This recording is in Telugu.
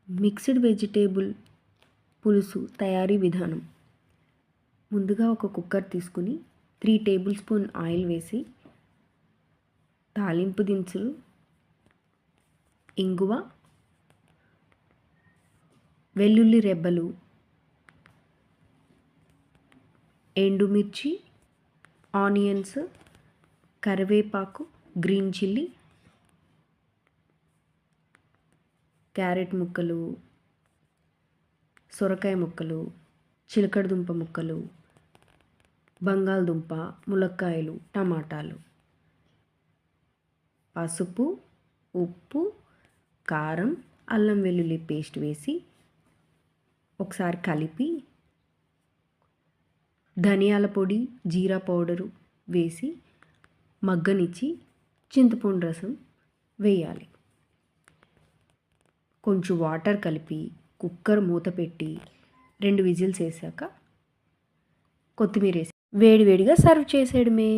మిక్స్డ్ వెజిటేబుల్ పులుసు తయారీ విధానం. ముందుగా ఒక కుక్కర్ తీసుకుని 3 టేబుల్ స్పూన్ ఆయిల్ వేసి తాలింపు దినుసులు, ఇంగువ, వెల్లుల్లి రెబ్బలు, ఎండుమిర్చి, ఆనియన్స్, కరివేపాకు, గ్రీన్ చిల్లీ, క్యారెట్ ముక్కలు, సొరకాయ ముక్కలు, చిలకడదుంప ముక్కలు, బంగాళదుంప, ములక్కాయలు, టమాటాలు, పసుపు, ఉప్పు, కారం, అల్లం వెల్లుల్లి పేస్ట్ వేసి ఒకసారి కలిపి ధనియాల పొడి, జీరా పౌడరు వేసి మగ్గనిచ్చి చింతపండు రసం వేయాలి. కొంచెం వాటర్ కలిపి కుక్కర్ మూత పెట్టి 2 విజిల్స్ వేసాక కొత్తిమీర వేసి వేడివేడిగా సర్వ్ చేసేయడమే.